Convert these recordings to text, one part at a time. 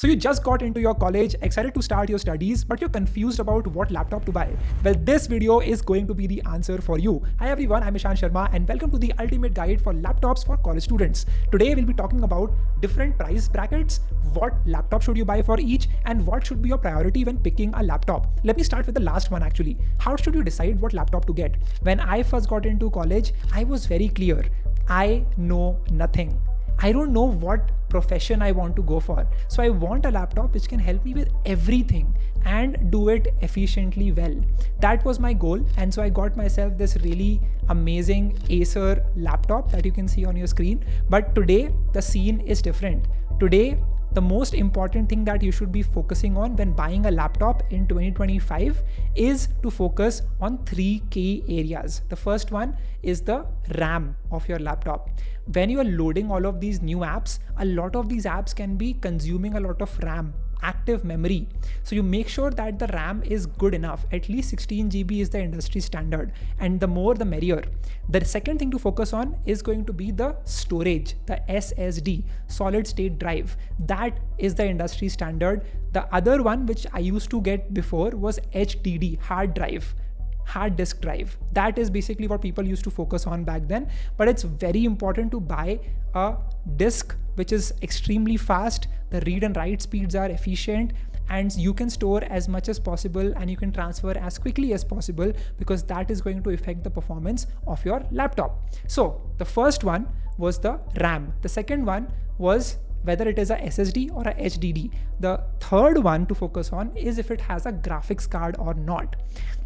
So you just got into your college, excited to start your studies, but you're confused about what laptop to buy. Well, this video is going to be the answer for you. Hi everyone, I'm Ishan Sharma and welcome to the ultimate guide for laptops for college students. Today we'll be talking about different price brackets, what laptop should you buy for each, and what should be your priority when picking a laptop. Let me start with the last one actually. How should you decide what laptop to get? When I first got into college, I was very clear. I know nothing. I don't know what profession I want to go for. So I want a laptop which can help me with everything and do it efficiently well. That was my goal. And so I got myself this really amazing Acer laptop that you can see on your screen. But today the scene is different. Today, the most important thing that you should be focusing on when buying a laptop in 2025 is to focus on 3 key areas. The first one is the RAM of your laptop. When you are loading all of these new apps, a lot of these apps can be consuming a lot of RAM, active memory. So you make sure that the RAM is good enough. At least 16 GB is the industry standard, and the more the merrier. The second thing to focus on is going to be the storage, the SSD, solid state drive. That is the industry standard. The other one which I used to get before was HDD, hard disk drive. That is basically what people used to focus on back then. But it's very important to buy a disk which is extremely fast. The read and write speeds are efficient, and you can store as much as possible and you can transfer as quickly as possible, because that is going to affect the performance of your laptop. So the first one was the RAM. The second one was whether it is a SSD or a HDD. The third one to focus on is if it has a graphics card or not.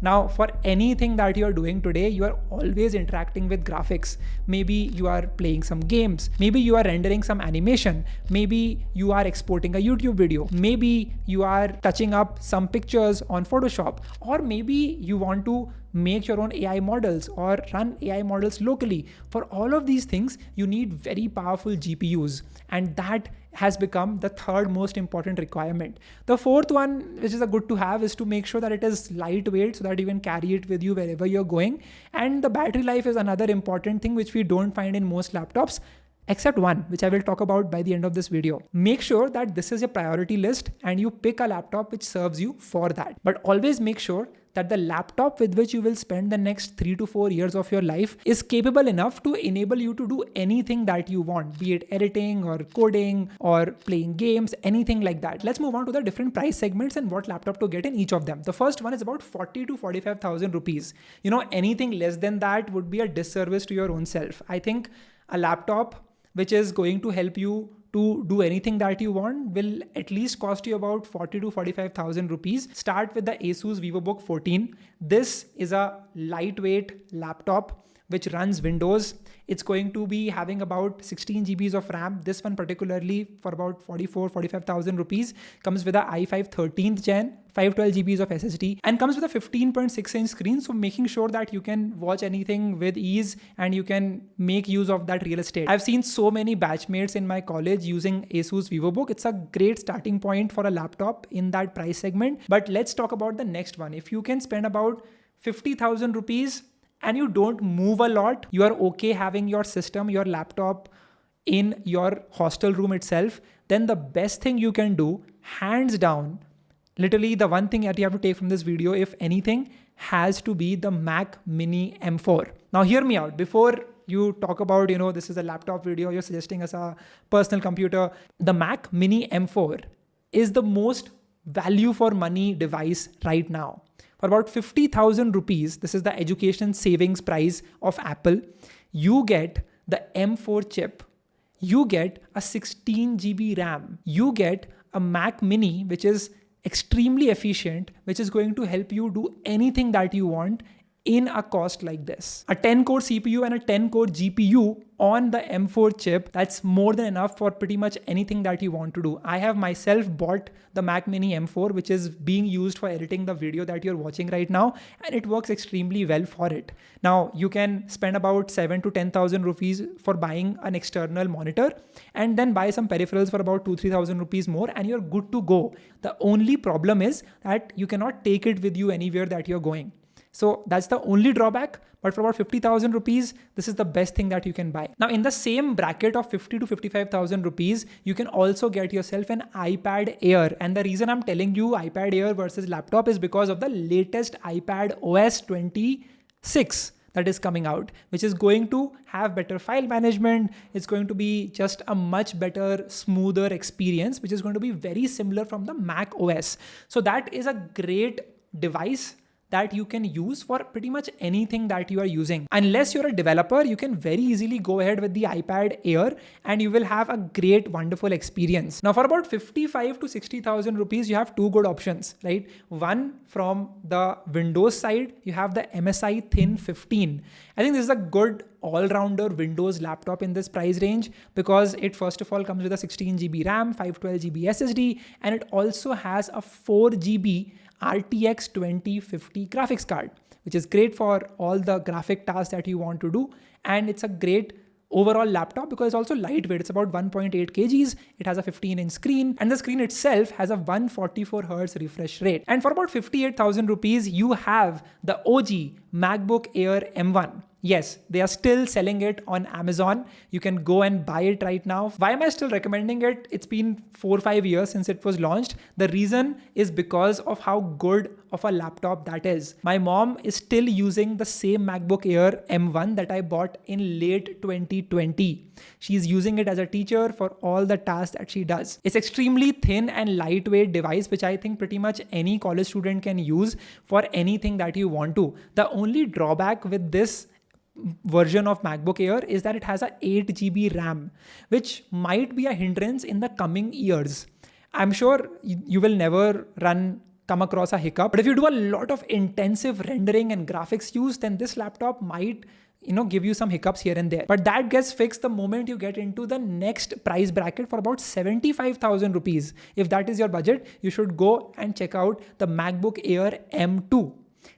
Now, for anything that you're doing today, you are always interacting with graphics. Maybe you are playing some games. Maybe you are rendering some animation. Maybe you are exporting a YouTube video. Maybe you are touching up some pictures on Photoshop. Or maybe you want to make your own AI models or run AI models locally. For all of these things, you need very powerful GPUs, and that has become the third most important requirement. The fourth one, which is a good to have, is to make sure that it is lightweight so that you can carry it with you wherever you're going. And the battery life is another important thing which we don't find in most laptops, except one, which I will talk about by the end of this video. Make sure that this is your priority list and you pick a laptop which serves you for that. But always make sure that the laptop with which you will spend the next 3 to 4 years of your life is capable enough to enable you to do anything that you want, be it editing or coding or playing games, anything like that. Let's move on to the different price segments and what laptop to get in each of them. The first one is about 40 to 45,000 rupees. Anything less than that would be a disservice to your own self. I think a laptop which is going to help you to do anything that you want will at least cost you about 40 to 45,000 rupees. Start with the Asus VivoBook 14. This is a lightweight laptop which runs Windows. It's going to be having about 16 GBs of RAM. This one particularly for about 45,000 rupees comes with a i5 13th gen, 512 GBs of SSD, and comes with a 15.6 inch screen. So making sure that you can watch anything with ease and you can make use of that real estate. I've seen so many batchmates in my college using Asus VivoBook. It's a great starting point for a laptop in that price segment. But let's talk about the next one. If you can spend about 50,000 rupees and you don't move a lot, you are okay having your system, your laptop in your hostel room itself, then the best thing you can do, hands down, literally the one thing that you have to take from this video, if anything, has to be the Mac Mini M4. Now hear me out. Before you talk about, this is a laptop video, you're suggesting as a personal computer, the Mac Mini M4 is the most value for money device right now. For about 50,000 rupees, this is the education savings price of Apple, you get the M4 chip, you get a 16 GB RAM, you get a Mac Mini, which is extremely efficient, which is going to help you do anything that you want in a cost like this. A 10-core CPU and a 10-core GPU on the M4 chip, that's more than enough for pretty much anything that you want to do. I have myself bought the Mac Mini M4, which is being used for editing the video that you're watching right now, and it works extremely well for it. Now, you can spend about 7 to 10,000 rupees for buying an external monitor and then buy some peripherals for about 2-3,000 rupees more and you're good to go. The only problem is that you cannot take it with you anywhere that you're going. So that's the only drawback. But for about 50,000 rupees, this is the best thing that you can buy. Now in the same bracket of 50 to 55,000 rupees, you can also get yourself an iPad Air. And the reason I'm telling you iPad Air versus laptop is because of the latest iPad OS 26 that is coming out, which is going to have better file management. It's going to be just a much better, smoother experience, which is going to be very similar from the Mac OS. So that is a great device that you can use for pretty much anything that you are using. Unless you're a developer, you can very easily go ahead with the iPad Air and you will have a great, wonderful experience. Now for about 55 to 60,000 rupees, you have two good options, right? One, from the Windows side, you have the MSI Thin 15. I think this is a good all-rounder Windows laptop in this price range because it first of all comes with a 16 GB RAM, 512 GB SSD, and it also has a 4 GB RTX 2050 graphics card, which is great for all the graphic tasks that you want to do. And it's a great overall laptop because it's also lightweight. It's about 1.8 kgs. It has a 15-inch screen and the screen itself has a 144 Hz refresh rate. And for about 58,000 rupees, you have the OG MacBook Air M1. Yes, they are still selling it on Amazon. You can go and buy it right now. Why am I still recommending it? It's been 4 or 5 years since it was launched. The reason is because of how good of a laptop that is. My mom is still using the same MacBook Air M1 that I bought in late 2020. She's using it as a teacher for all the tasks that she does. It's extremely thin and lightweight device, which I think pretty much any college student can use for anything that you want to. The only drawback with this version of MacBook Air is that it has a 8 GB RAM, which might be a hindrance in the coming years. I'm sure you will never come across a hiccup, but if you do a lot of intensive rendering and graphics use, then this laptop might give you some hiccups here and there. But that gets fixed the moment you get into the next price bracket for about 75,000 rupees. If that is your budget, you should go and check out the MacBook Air M2.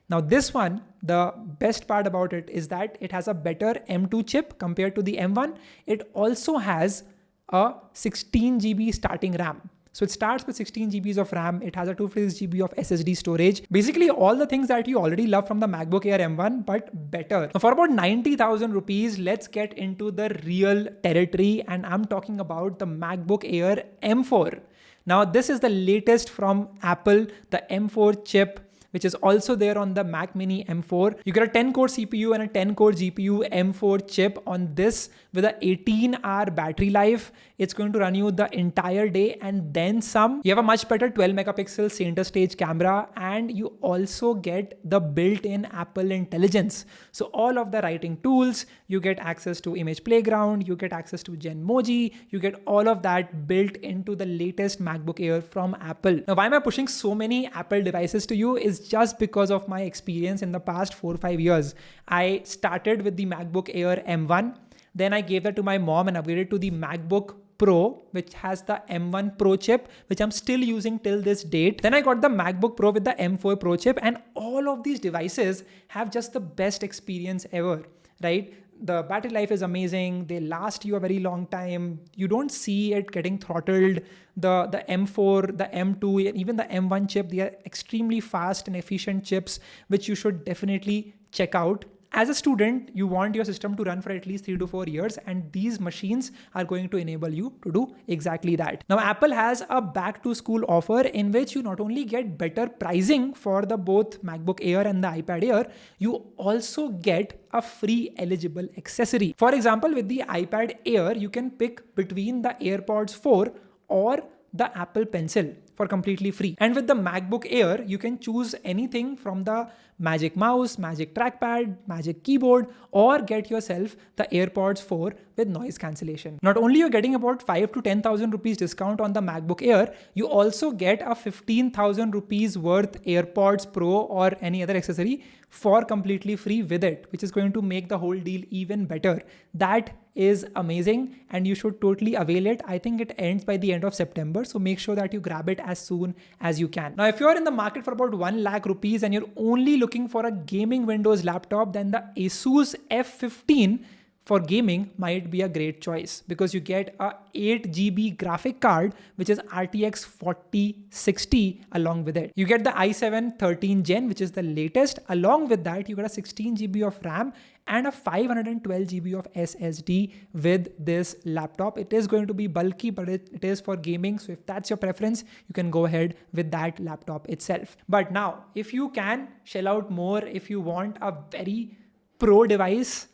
Now this one, the best part about it is that it has a better M2 chip compared to the M1. It also has a 16 GB starting RAM. So it starts with 16 GBs of RAM. It has a 256 GB of SSD storage. Basically all the things that you already love from the MacBook Air M1, but better. Now for about 90,000 rupees, let's get into the real territory. And I'm talking about the MacBook Air M4. Now this is the latest from Apple, the M4 chip, which is also there on the Mac Mini M4. You get a 10-core CPU and a 10-core GPU M4 chip on this with an 18-hour battery life. It's going to run you the entire day and then some. You have a much better 12-megapixel center stage camera and you also get the built-in Apple Intelligence. So all of the writing tools, you get access to Image Playground, you get access to Genmoji, you get all of that built into the latest MacBook Air from Apple. Now, why am I pushing so many Apple devices to you is just because of my experience in the past 4 or 5 years. I started with the MacBook Air M1. Then I gave that to my mom and upgraded to the MacBook Pro, which has the M1 Pro chip, which I'm still using till this date. Then I got the MacBook Pro with the M4 Pro chip, and all of these devices have just the best experience ever, right? The battery life is amazing. They last you a very long time. You don't see it getting throttled. The M4, the M2, and even the M1 chip, they are extremely fast and efficient chips, which you should definitely check out. As a student, you want your system to run for at least 3 to 4 years, and these machines are going to enable you to do exactly that. Now, Apple has a back to school offer in which you not only get better pricing for the both MacBook Air and the iPad Air, you also get a free eligible accessory. For example, with the iPad Air, you can pick between the AirPods 4 or the Apple Pencil for completely free. And with the MacBook Air, you can choose anything from the Magic Mouse, Magic Trackpad, Magic Keyboard, or get yourself the AirPods 4 with noise cancellation. Not only you're getting about 5 to 10,000 rupees discount on the MacBook Air, you also get a 15,000 rupees worth AirPods Pro or any other accessory for completely free with it, which is going to make the whole deal even better. That is amazing and you should totally avail it. I think it ends by the end of September, so make sure that you grab it as soon as you can. Now, if you're in the market for about 1 lakh rupees and you're only looking for a gaming Windows laptop, then the Asus F15 for gaming might be a great choice because you get a 8 GB graphic card, which is RTX 4060 along with it. You get the i7 13 Gen, which is the latest. Along with that, you get a 16 GB of RAM and a 512 GB of SSD with this laptop. It is going to be bulky, but it is for gaming. So if that's your preference, you can go ahead with that laptop itself. But now, if you can shell out more, if you want a very pro device,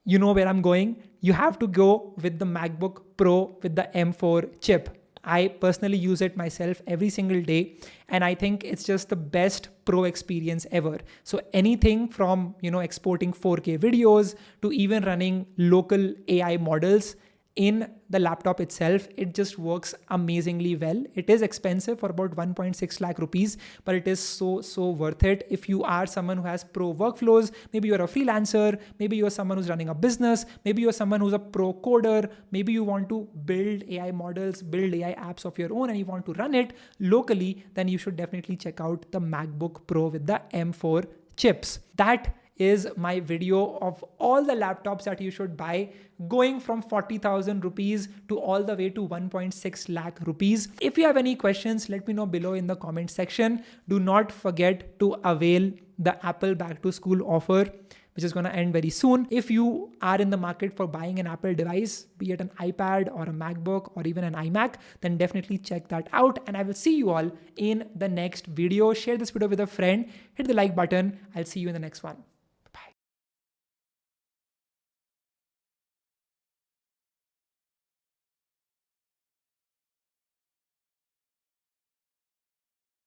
you know where I'm going. You have to go with the MacBook Pro with the M4 chip. I personally use it myself every single day, and I think it's just the best pro experience ever. So anything from, exporting 4K videos to even running local AI models in the laptop itself, it just works amazingly well. It is expensive for about 1.6 lakh rupees, but it is so worth it. If you are someone who has pro workflows, maybe you're a freelancer, maybe you're someone who's running a business, maybe you're someone who's a pro coder, maybe you want to build AI models, build AI apps of your own, and you want to run it locally, then you should definitely check out the MacBook Pro with the M4 chips. That is my video of all the laptops that you should buy, going from 40,000 rupees to all the way to 1.6 lakh rupees. If you have any questions, let me know below in the comment section. Do not forget to avail the Apple back to school offer, which is going to end very soon. If you are in the market for buying an Apple device, be it an iPad or a MacBook or even an iMac, then definitely check that out. And I will see you all in the next video. Share this video with a friend, hit the like button. I'll see you in the next one.